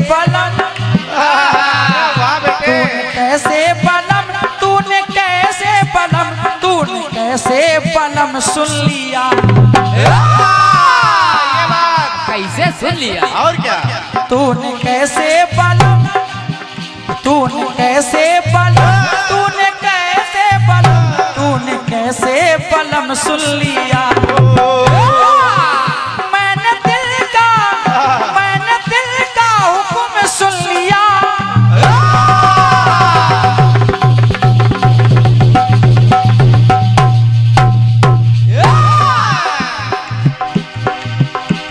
बलम, तूने कैसे बलम, तूने कैसे बलम, तूने कैसे बलम सुन लिया। कैसे सुन लिया और क्या? तूने कैसे बलम, तूने कैसे बलम, तूने कैसे बलम, तूने कैसे बलम सुन लिया। मैंने दिल का हुक्म सुन लिया।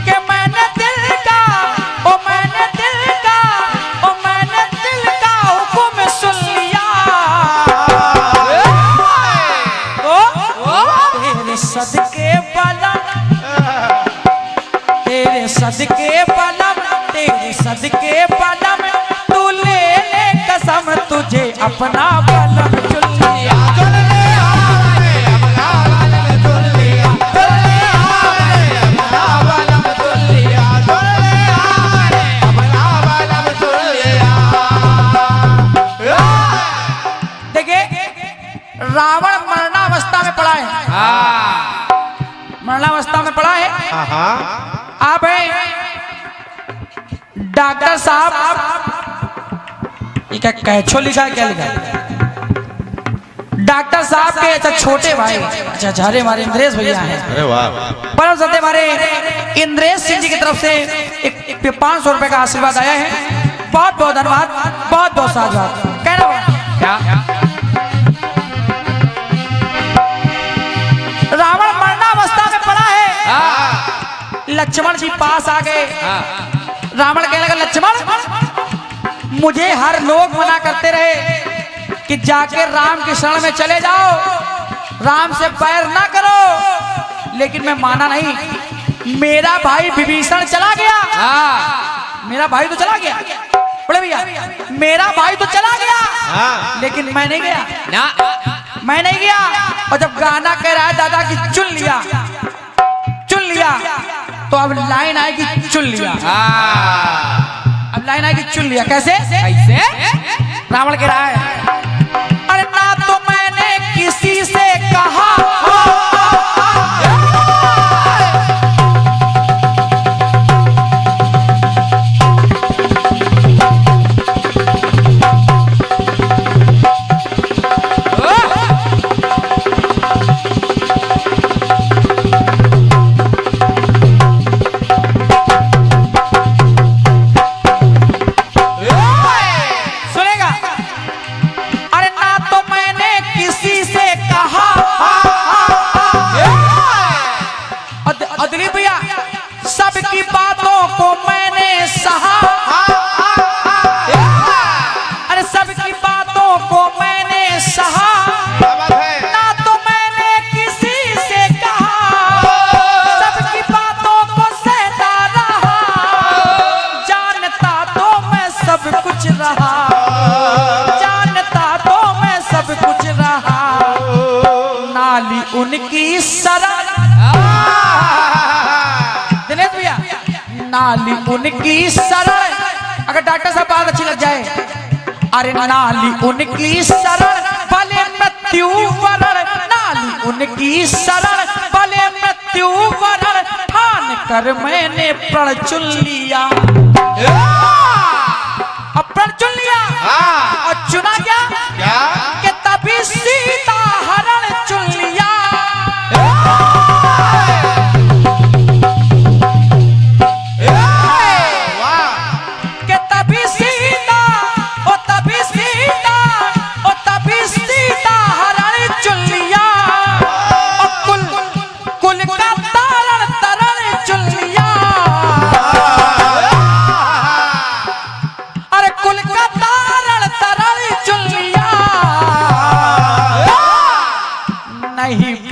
कि मैंने दिल का हुक्म सुन लिया। तो तेरे सदके बलम, तेरे सदके बलम, तेरे सदके बलम, तू ले ले कसम, तुझे अपना बलम चुन लिया। देखिए रावण मरणावस्था में पड़ा है, मरणावस्था में पड़ा है। आप है डॉक्टर साहब, ये क्या कैचो लिखा है, क्या लिखा है? डॉक्टर साहब के अच्छा छोटे भाई, अच्छा झारे हमारे इंद्रेश भैया हैं। अरे वाह, परम सत्य हमारे इंद्रेश सिंह जी की तरफ से एक 500 रुपए का आशीर्वाद आया है। बहुत बहुत धन्यवाद, बहुत बहुत साधुवाद। कहना क्या रावण मरणावस्था में पड़ा है। लक्ष्मण जी पास आ गए। रावण कहने लगा, लक्ष्मण मुझे हर लोग मना करते रहे कि जाके राम के शरण में चले जाओ, राम से बैर ना करो, लेकिन मैं माना नहीं। मेरा भाई विभीषण चला गया, मेरा भाई तो चला गया, बड़े भैया मेरा भाई तो चला गया, लेकिन मैं नहीं गया ना, मैं नहीं गया। और जब गाना कह रहा है दादा की चुन लिया, चुन लिया, तो अब लाइन आएगी चुन लिया। अब लाइन आएगी चुन लिया। कैसे कैसे रावण कह रहा है, अरे ना तो मैंने किसी से कहा, सबकी बातों को मैंने सहा, अरे सबकी बातों को मैंने सहा, ना तो मैंने किसी से कहा, सबकी बातों को सहता रहा, जानता तो मैं सब कुछ रहा, जानता तो मैं सब कुछ रहा, नाली उनकी सरल, नाली उनकी सरल। अगर डॉक्टर साहब बात अच्छी लग जाए, अरे नाली उनकी सरल भले मृत्यु वरण, नाली उनकी सरल भले मृत्यु वरण, ठान कर मैंने प्रण चुन लिया। अब प्रण चुन लिया और चुना क्या कि तभी सीता हरण चुन लिया।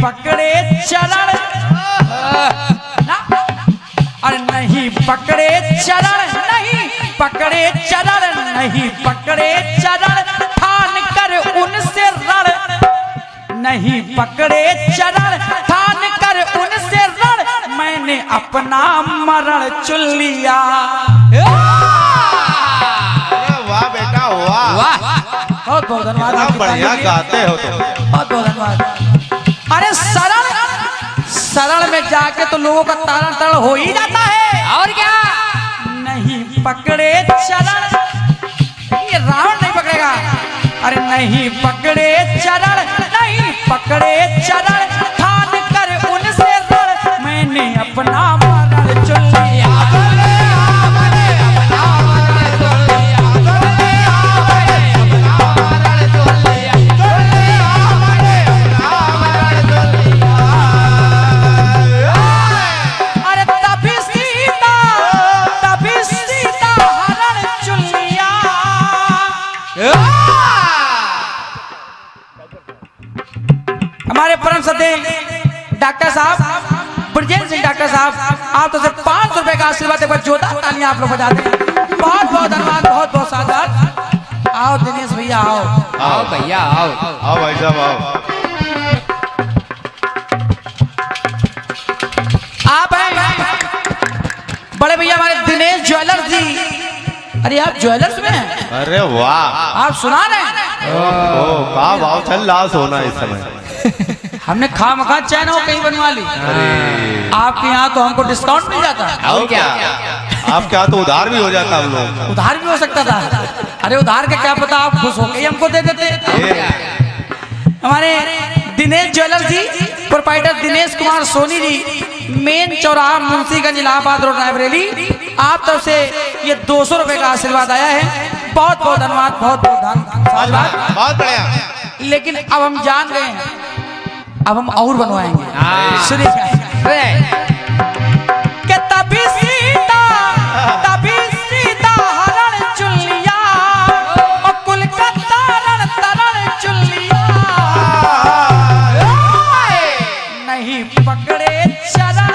पकड़े चरण, अरे नहीं पकड़े चरण, नहीं पकड़े चरण, नहीं पकड़े चरण, ठान कर उनसे रण, नहीं पकड़े चरण, ठान कर उनसे रण, मैंने अपना मरण चुन लिया। धन्यवाद। इतना आपकी बढ़िया ताली के लिए गाते हो तुम। बहुत बहुत धन्यवाद। अरे शरण में जाके तो लोगों का तारण तरण हो ही जाता है। और क्या? नहीं पकड़े चरण, ये रावण नहीं पकड़ेगा। अरे नहीं पकड़े चरण, नहीं पकड़े चरण, ठान कर उनसे रण, मैंने अपना मरण चुन लिया। अरे तभी सीता हरण चुन लिया। हमारे परम सदे डॉक्टर साहब ब्रजेश सिंह डॉक्टर साहब, आप तो सिर्फ 500 रुपए का आशीर्वाद, एक बार जोरदार तालियां आप लोग बजा दें। बहुत बहुत धन्यवाद, बहुत बहुत साधुवाद। आओ दिनेश भैया आओ। आओ भैया आओ। आओ भाई साहब आओ। आप हैं बड़े भैया हमारे दिनेश ज्वेलर्स जी। अरे आप ज्वेलर्स में हैं? अरे वाह, आप सुना रहे हैं? ओ का भाव चल रहा सोना इस समय। हमने खामखा चैन हो कहीं बनवा ली। आपके यहाँ तो हमको डिस्काउंट मिल जाता है। और क्या? आपके यहाँ तो उधार भी हो जाता हम लोग। उधार भी हो सकता था। अरे उधार का क्या पता, आप खुश होकर ही हमको दे देते। हमारे दिनेश ज्वेलर्स जी, प्रोप्राइटर दिनेश कुमार सोनी जी, मेन चौराहा मुंशीगंज इलाहाबाद रोड रायबरेली, आप तरफ से ये 200 रुपए का आशीर्वाद आया है। बहुत बहुत धन्यवाद, बहुत बहुत धन्यवाद। बहुत बढ़िया। लेकिन अब हम जान गए हैं, अब हम और बनवाएंगे। हाँ। सुनिए कि तभी सीता हरण चुन लिया, और कुल का तारण तरण चुन लिया। नहीं पकड़े चरण,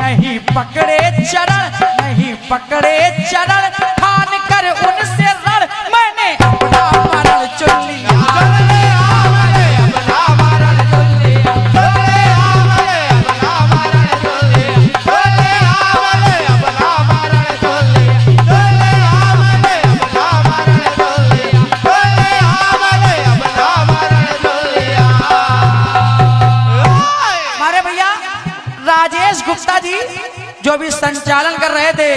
नहीं पकड़े चरण, नहीं पकड़े चरण, ठान कर उनसे रण, मैंने अपना मरण चुन लिया। राजेश गुप्ता जी जो भी संचालन कर रहे थे,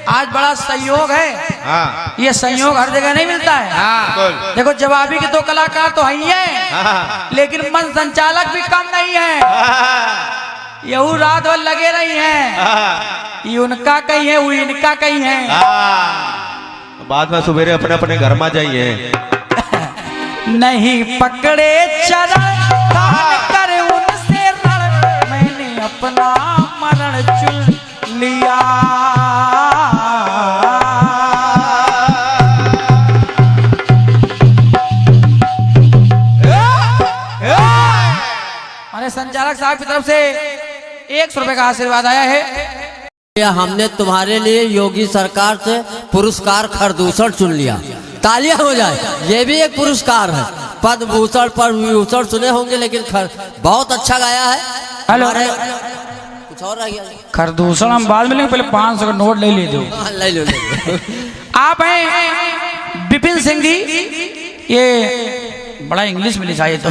आज बड़ा सहयोग है। हाँ। ये सहयोग हर जगह नहीं मिलता है। हाँ। देखो जवाबी के 2 कलाकार तो है ही हैं, हाँ। लेकिन मन संचालक भी कम नहीं है। यहू रात भर लगे रही हैं। ये उनका कहीं है, वो इनका कहीं है। बाद में सवेरे अपने अपने घर में जाइए। नहीं पकड़े चरण, ठान कर उनसे रण, मैंने अपना मरण चुन लिया। हमारे संचालक साहब की तरफ से 100 रुपए का आशीर्वाद आया है। हमने तुम्हारे लिए योगी सरकार से पुरस्कार खरदूषण चुन लिया। तालियां हो जाए, ये भी एक पुरस्कार है। पद्म भूषण पर विभूषण सुने होंगे, लेकिन बहुत अच्छा गाया है। हेलो, कुछ और रह गया? खरदूषण हम बाद में लेंगे, पहले 500 का नोट ले लीजिए। ले लो, ले लो। आप हैं विपिन सिंह जी, ये बड़ा इंग्लिश में लिखा है तो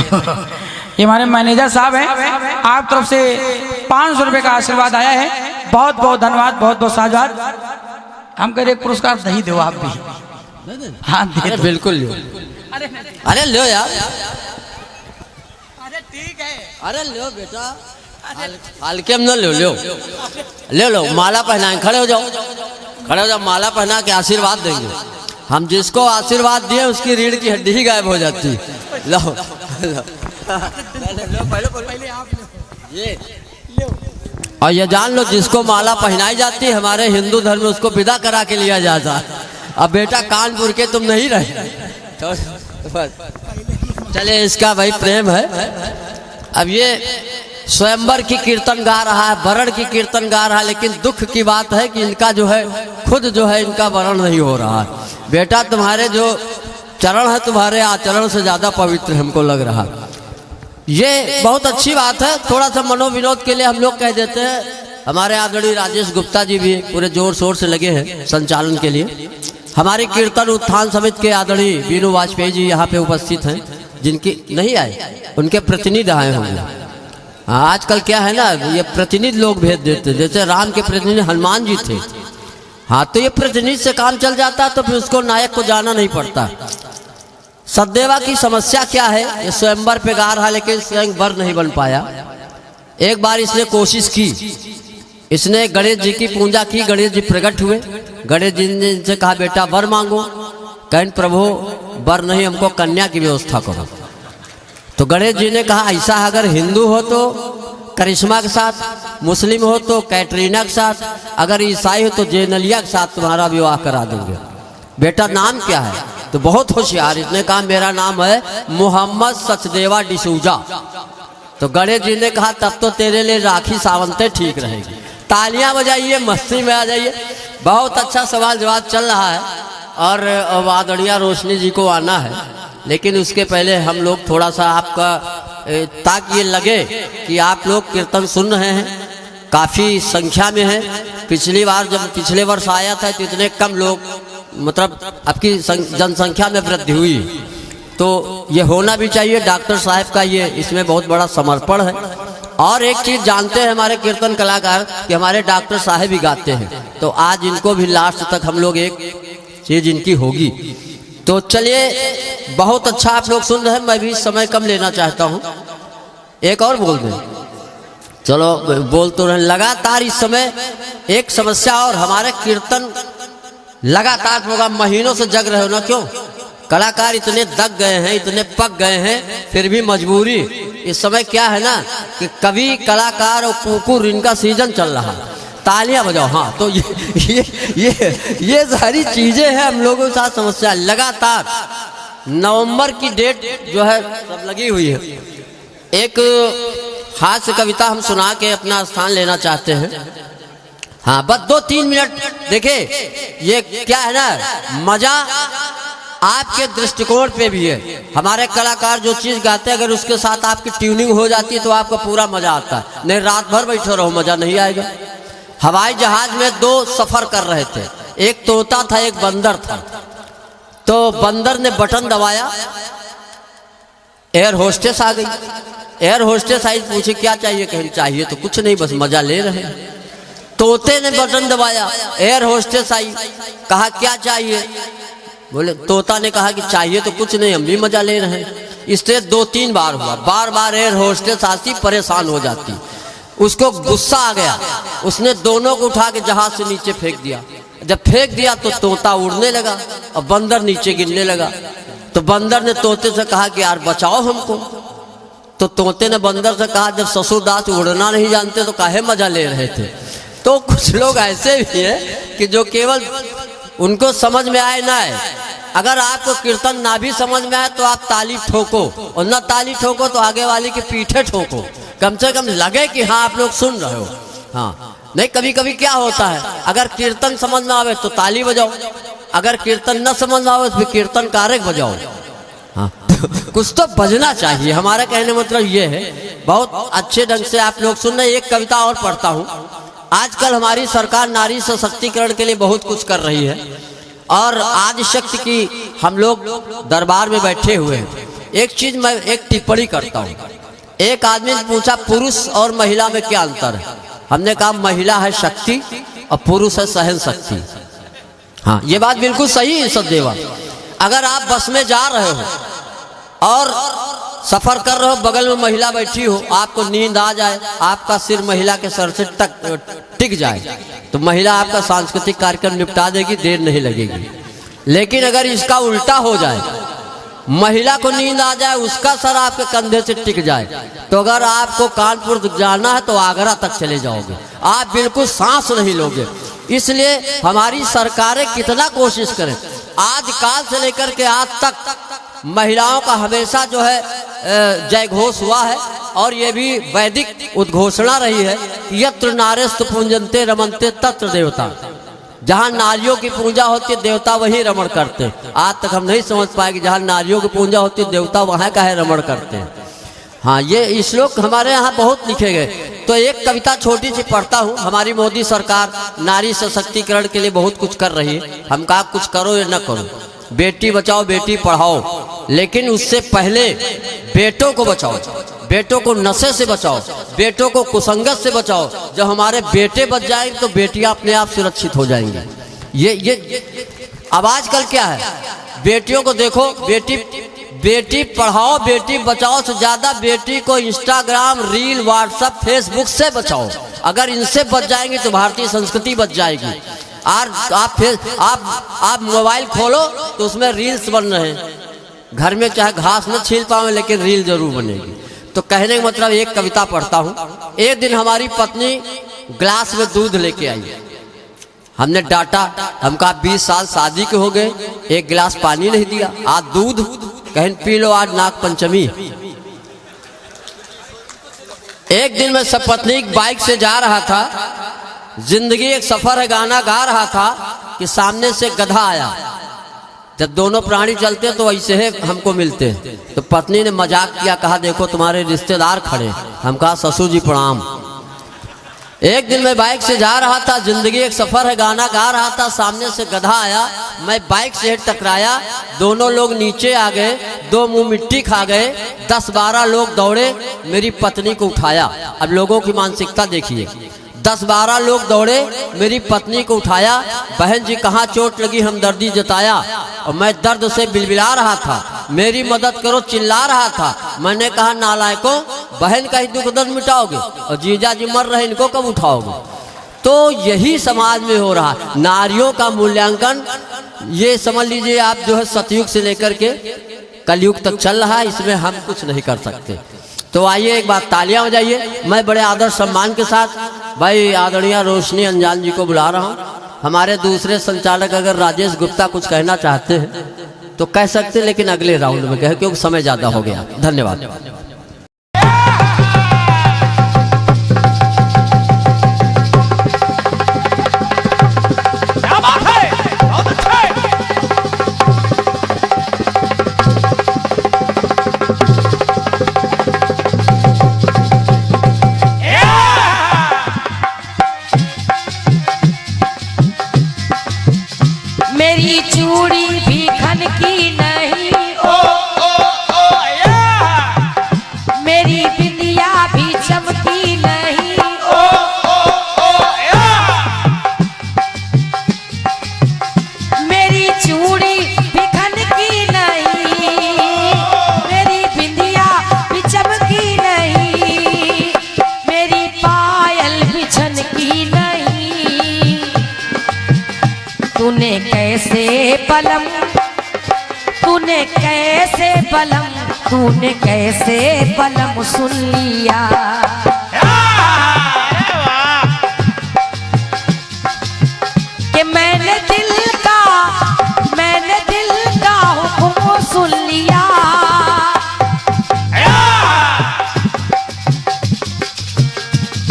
ये हमारे मैनेजर साहब हैं। आप तरफ से 500 रुपए का आशीर्वाद आया है। बहुत बहुत धन्यवाद, बहुत बहुत साधुवाद। हम कह रहे एक पुरस्कार नहीं दो आप भी। हाँ दे दो। बिल्कुल लो। अरे लो यार। अरे ठीक है। अरे लो बेटा, हल्के में न लो, लो ले लो। माला पहनाए, खड़े हो जाओ, खड़े हो जाओ। माला पहना के आशीर्वाद देंगे। हम जिसको आशीर्वाद दिए उसकी रीढ़ की हड्डी ही गायब हो जाती। लो, लो। ये और ये जान लो, जिसको माला पहनाई जाती है हमारे हिंदू धर्म में, उसको विदा करा के लिया जाता है। अब बेटा कानपुर के तुम नहीं रहे, चले इसका भाई प्रेम है। अब ये स्वयंवर की कीर्तन गा रहा है, वरण की कीर्तन गा रहा है, लेकिन दुख की बात है कि इनका जो है खुद जो है इनका वरण नहीं हो रहा है। बेटा तुम्हारे जो चरण है, तुम्हारे आचरण से ज्यादा पवित्र हमको लग रहा। ये बहुत अच्छी बात है। थोड़ा सा मनोविनोद के लिए हम लोग कह देते हैं। हमारे आदरणीय राजेश गुप्ता जी भी पूरे जोर शोर से लगे हैं संचालन के लिए। हमारी कीर्तन उत्थान समिति के आदरणीय बीनू वाजपेयी जी यहाँ पे उपस्थित हैं, जिनकी नहीं आए, उनके प्रतिनिधि आए होंगे। हाँ, आजकल क्या है ना, ये प्रतिनिधि लोग भेज देते, जैसे राम के प्रतिनिधि हनुमान जी थे। हाँ, तो ये प्रतिनिधि से काम चल जाता तो फिर उसको नायक को जाना नहीं पड़ता। सचदेवा की समस्या क्या है, ये स्वयंवर पे गा रहा लेकिन स्वयं वर नहीं बन पाया। एक बार इसने कोशिश की, इसने गणेश जी की पूजा की, गणेश जी प्रकट हुए, गणेश जी ने इनसे कहा बेटा वर मांगो, कहें प्रभु वर नहीं, हमको कन्या की व्यवस्था करो। तो गणेश जी ने कहा ऐसा अगर हिंदू हो तो करिश्मा के साथ, मुस्लिम हो तो कैटरीना के साथ, अगर ईसाई हो तो जेनलिया के साथ तुम्हारा विवाह करा देंगे। बेटा नाम क्या है? तो बहुत होशियार, इसने कहा मेरा नाम है मोहम्मद सचदेवा डिसूजा। तो गणेश जी ने कहा तब तो तेरे लिए राखी सावंते ठीक रहेगी। तालियां बजाइए, मस्ती में आ जाइए। बहुत अच्छा सवाल जवाब चल रहा है और वादड़िया रोशनी जी को आना है, लेकिन उसके पहले हम लोग थोड़ा सा आपका, ताकि ये लगे कि आप लोग कीर्तन सुन रहे हैं, काफ़ी संख्या में है। पिछली बार जब पिछले वर्ष आया था तो इतने कम लोग, मतलब आपकी जनसंख्या में वृद्धि हुई, तो ये होना भी चाहिए। डॉक्टर साहब का ये इसमें बहुत बड़ा समर्पण है। और एक चीज़ जानते हैं हमारे कीर्तन कलाकार कि हमारे डॉक्टर साहब भी गाते हैं, तो आज इनको भी लास्ट तक हम लोग एक चीज़ इनकी होगी। तो चलिए, बहुत अच्छा आप लोग सुन रहे हैं, मैं भी समय कम लेना चाहता हूँ। एक और बोल दें, चलो बोल तो रहे। लगातार इस समय एक समस्या, और हमारे कीर्तन लगातार प्रोग्राम महीनों से जग रहे हो ना, क्यों? कलाकार इतने दग गए हैं, इतने पक गए हैं, फिर भी मजबूरी। इस समय क्या है ना कि कवि, कलाकार और कुकुर, इनका सीजन चल रहा है, तालियां बजाओ। हाँ, तो ये सारी चीजें हैं हम लोगों के साथ समस्या। लगातार नवंबर की डेट जो है सब लगी हुई है। एक हास्य कविता हम सुना के अपना स्थान लेना चाहते हैं। हाँ, बस 2-3 मिनट। देखिए ये क्या है ना, मजा आपके दृष्टिकोण पे भी है। हमारे कलाकार जो चीज गाते हैं, अगर उसके साथ आपकी ट्यूनिंग हो जाती है तो आपको पूरा मजा आता है। नहीं रात भर बैठे रहो, मजा नहीं आएगा। हवाई जहाज में 2 सफर कर रहे थे, एक तोता था, एक बंदर था। तो बंदर ने बटन दबाया, एयर होस्टेस आ गई। एयर होस्टेस आई, पूछे क्या चाहिए? कहीं चाहिए तो कुछ नहीं, बस मजा ले रहे हैं। तोते ने बटन दबाया, एयर होस्टेस आई, कहा क्या चाहिए? बोले, तोता ने कहा कि चाहिए तो कुछ नहीं, हम भी मजा ले रहे हैं। इसलिए 2-3 बार हुआ, बार बार एयर होस्टेस आती, परेशान हो जाती। उसको गुस्सा आ गया, उसने दोनों को उठा के जहाज से नीचे फेंक दिया। जब फेंक दिया तो तोता उड़ने लगा और बंदर नीचे गिरने लगा। तो बंदर ने तोते से कहा कि यार बचाओ हमको। तो तोते ने बंदर से कहा जब ससुरदास उड़ना नहीं जानते तो काहे मजा ले रहे थे। तो कुछ लोग ऐसे भी हैं कि जो केवल उनको समझ में आए ना आए, अगर आपको कीर्तन ना भी समझ में आए तो आप ताली ठोको, और ना ताली ठोको तो आगे वाले की पीठे ठोको, कम से कम लगे कि हाँ आप लोग सुन रहे हो। हाँ, नहीं कभी कभी क्या होता है, अगर कीर्तन समझ में आवे तो ताली बजाओ, अगर कीर्तन न समझ में आवे तो फिर कीर्तन कारक बजाओ। हाँ, कुछ तो बजना चाहिए। हमारा कहने मतलब ये है, बहुत अच्छे ढंग से आप लोग सुन रहे। एक कविता और पढ़ता हूँ। आजकल हमारी सरकार नारी सशक्तिकरण के लिए बहुत कुछ कर रही है, और आज शक्ति की हम लोग दरबार में बैठे हुए हैं। एक चीज मैं एक टिप्पणी करता हूँ। एक आदमी ने पूछा पुरुष और महिला में क्या अंतर है? हमने कहा महिला है शक्ति और पुरुष है सहन शक्ति। हाँ, ये बात बिल्कुल सही है सचदेवा। अगर आप बस में जा रहे हो और सफर कर रहे हो, बगल में महिला बैठी हो, आपको नींद आ जाए, आपका सिर महिला के सर से टिक जाए, तो महिला आपका सांस्कृतिक कार्यक्रम निपटा देगी, देर नहीं लगेगी। लेकिन अगर इसका उल्टा हो जाए, महिला को नींद आ जाए, उसका सर आपके कंधे से टिक जाए, तो अगर आपको कानपुर जाना है तो आगरा तक चले जाओगे, आप बिल्कुल सांस नहीं लोगे। इसलिए हमारी सरकारें कितना कोशिश करें, आज काल से लेकर के आज तक महिलाओं का हमेशा जो है जय घोष हुआ है, और ये भी वैदिक उद्घोषणा रही है कि यत्र नारेस्तु पूजन्ते रमन्ते तत्र देवता। जहाँ नारियों की पूजा होती है देवता वही रमण करते हैं। आज तक हम नहीं समझ पाए कि जहाँ नारियों की पूजा होती है देवता वहाँ का है रमण करते हैं। हाँ, ये श्लोक हमारे यहाँ बहुत लिखे गए। तो एक कविता छोटी सी पढ़ता हूँ। हमारी मोदी सरकार नारी सशक्तिकरण के लिए बहुत कुछ कर रही है। हम कहा कुछ करो या न करो, बेटी बचाओ बेटी पढ़ाओ, लेकिन उससे पहले बेटों को बचाओ, बेटों को नशे से बचाओ, बेटों को कुसंगत से बचाओ। जब हमारे बेटे बच जाएंगे तो बेटियां अपने आप सुरक्षित हो जाएंगी। ये अब आजकल क्या है, बेटियों को देखो, बेटी पढ़ाओ बेटी बचाओ से ज्यादा बेटी को इंस्टाग्राम, रील, व्हाट्सएप, फेसबुक से बचाओ। अगर इनसे बच जाएंगे तो भारतीय संस्कृति बच जाएगी। और आप मोबाइल खोलो तो उसमें रील्स बन रहे हैं। घर में चाहे घास न छील पाओ लेकिन रील जरूर बनेगी। तो कहने का मतलब एक कविता पढ़ता हूँ। एक दिन हमारी पत्नी ग्लास में दूध लेके आई। हमने डांटा, हम कहा 20 साल शादी के हो गए, एक गिलास पानी नहीं दिया, आज दूध, कहीं पी लो, आज नाग पंचमी। एक दिन मैं सब पत्नी बाइक से जा रहा था, जिंदगी एक सफर है गाना गा रहा था कि सामने से गधा आया। जब दोनों प्राणी चलते हैं तो ऐसे है हमको मिलते हैं। तो पत्नी ने मजाक किया, कहा देखो तुम्हारे रिश्तेदार खड़े। हम कहा ससुर जी प्रणाम। एक दिन मैं बाइक से जा रहा था, जिंदगी एक सफर है गाना गा रहा था, सामने से गधा आया, मैं बाइक से टकराया, दोनों लोग नीचे आ गए, दो मुंह मिट्टी खा गए, 10-12 लोग दौड़े, मेरी पत्नी को उठाया। अब लोगों की मानसिकता देखिए, 10-12 लोग दौड़े, मेरी पत्नी को उठाया। बहन जी कहाँ चोट लगी, हमदर्दी जताया। और मैं दर्द से बिलबिला रहा था, मेरी मदद करो चिल्ला रहा था। मैंने कहा नालायकों, बहन का ही दुख दर्द मिटाओगे और जीजा जी मर रहे, इनको कब उठाओगे। तो यही समाज में हो रहा है। नारियों का मूल्यांकन ये समझ लीजिए आप जो है सतयुग से लेकर के कलयुग तक चल रहा है, इसमें हम कुछ नहीं कर सकते। तो आइए एक बार तालियां बजाइए। मैं बड़े आदर सम्मान के साथ भाई आदरणीय रोशनी अंजान जी को बुला रहा हूं। हमारे दूसरे संचालक अगर राजेश गुप्ता कुछ कहना चाहते हैं तो कह सकते, लेकिन अगले राउंड में कहे क्योंकि समय ज्यादा हो गया। धन्यवाद। मेरी चूड़ी भी खन की नहीं, मेरी बिंदिया भी चमकी नहीं, मेरी चूड़ी भी खन की नहीं, मेरी बिंदिया भी चमकी नहीं, मेरी पायल भी छनकी नहीं। तूने कैसे बलम, तूने कैसे बलम, तूने कैसे बलम सुन लिया। कि मैंने दिल का हुक्म सुन लिया।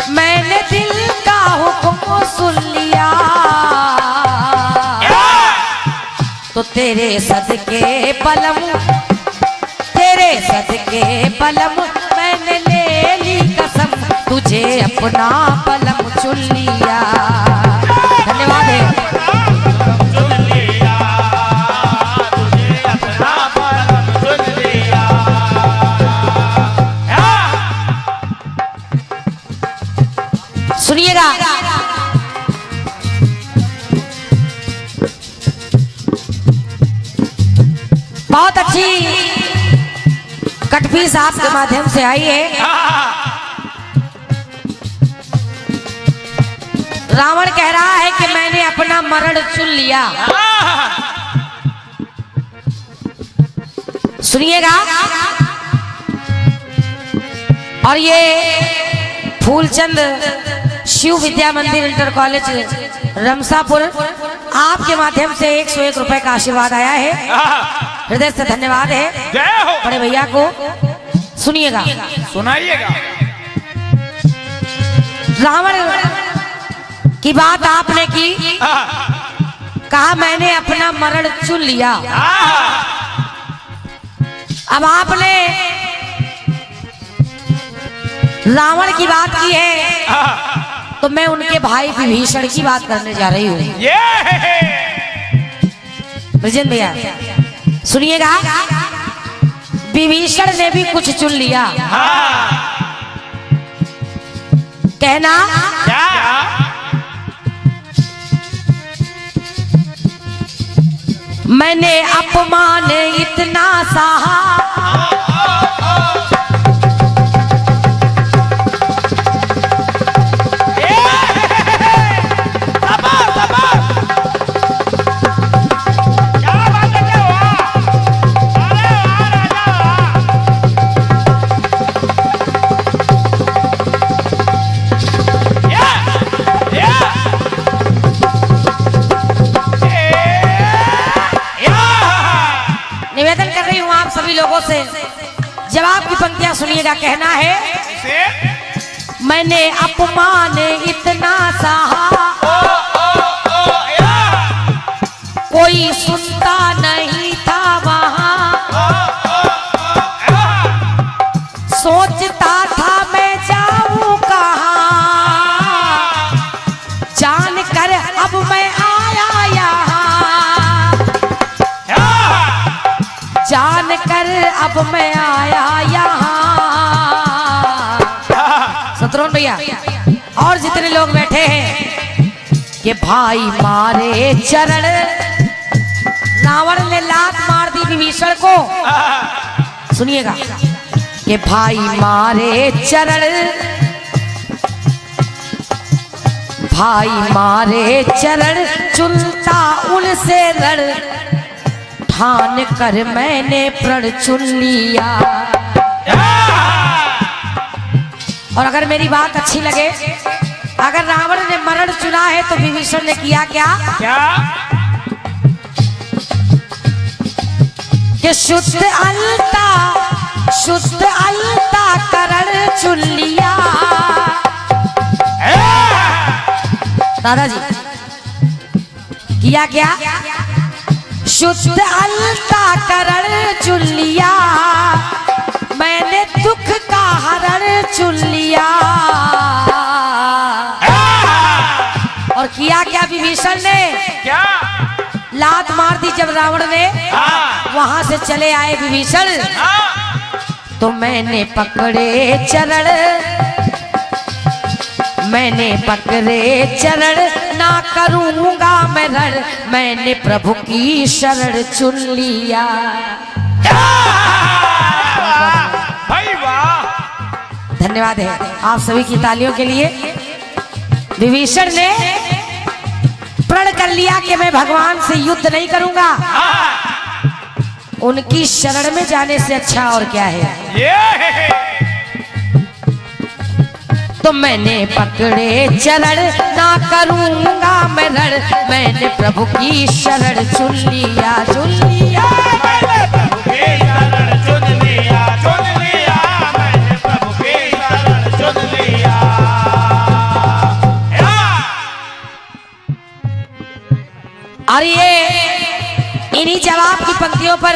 मैंने दिल का हुक्म सुन लिया। तो तेरे सदके बलम, तेरे सदके बलम, मैंने ले ली कसम, तुझे अपना बलम चुन लिया। धन्यवाद है। सुनिएगा, बहुत अच्छी कटपीस आपके माध्यम से आई है। रावण कह रहा है कि मैंने अपना मरण चुन लिया। सुनिएगा, और ये फूलचंद शिव विद्या मंदिर इंटर कॉलेज रमसापुर आपके माध्यम से 101 रुपए का आशीर्वाद आया है। हृदय से धन्यवाद है बड़े भैया को। सुनिएगा, सुनाइएगा। रावण की बात आपने की, कहा मैंने अपना मरण चुन लिया। अब आपने रावण की बात की है तो मैं उनके भाई विभीषण की बात करने जा रही हूँ। ब्रजेंद्र भैया सुनिएगा, विभीषण ने भी कुछ चुन लिया। कहना मैंने अपमान इतना सहा, निवेदन कर रही हूँ आप सभी लोगों से, जवाब की पंक्तियां सुनिएगा। कहना है मैंने अपमान इतना सहा, कोई सुनता नहीं था वहां, सोचता था मैं जाऊं कहां, जान कर अब मैं आया यहाँ, जान कर अब मैं आया यहाँ। शत्रुघ्न भैया और जितने लोग बैठे हैं कि भाई मारे चरण, रावण ने लात मार दी विभीषण को। सुनिएगा कि भाई मारे चरण, भाई मारे चरण, चुनता उनसे रण, ठान कर मैंने प्रण चुन लिया। और अगर मेरी बात अच्छी लगे, अगर रावण ने मरण चुना है तो विभीषण ने किया क्या? कि शुद्ध अलता करण चुन लिया। दादाजी किया क्या? शुद्ध अलता करण चुन लिया, मैंने दुख का हरण चुन लिया। और किया क्या विभीषण ने? क्या? लात मार दी जब रावण ने, वहां से चले आए विभीषण, तो मैंने पकड़े चरण, मैंने पकड़े चरण, ना करूंगा मैं रण, मैंने प्रभु की शरण चुन लिया। धन्यवाद है आप सभी की तालियों के लिए। विभीषण ने प्रण कर लिया कि मैं भगवान से युद्ध नहीं करूंगा, उनकी शरण में जाने से अच्छा और क्या है। तो मैंने पकड़े चरण, ना करूंगा मैं रण, मैंने प्रभु की शरण चुन लिया, चुन लिया। मैंने प्रभु की शरण चुन लिया, चुन लिया, मैंने प्रभु की शरण चुन लिया। और ये इन्हीं जवाब की पंक्तियों पर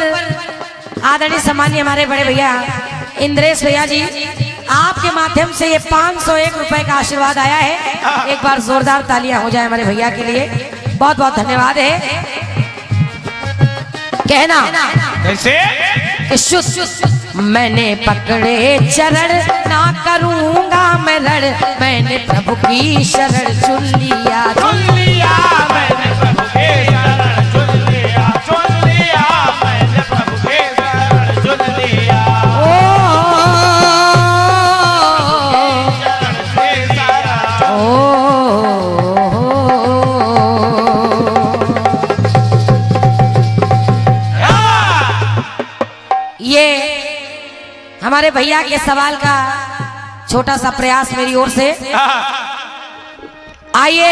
आदरणीय सम्मानीय हमारे बड़े भैया इंद्रेश भैया जी, आपके माध्यम से ये 501 रुपए का आशीर्वाद आया है। एक बार जोरदार तालियां हो जाए हमारे भैया के लिए, बहुत बहुत धन्यवाद है। कहना शुद्ध मैंने पकड़े चरण, ना करूंगा मैं रण, मैंने प्रभु की शरण चुन लिया, चुन लिया, मैंने प्रभु की शरण चुन लिया, चुन लिया, मैंने प्रभु की शरण चुन लिया। ये हमारे भैया के सवाल का छोटा सा प्रयास मेरी ओर से। आइए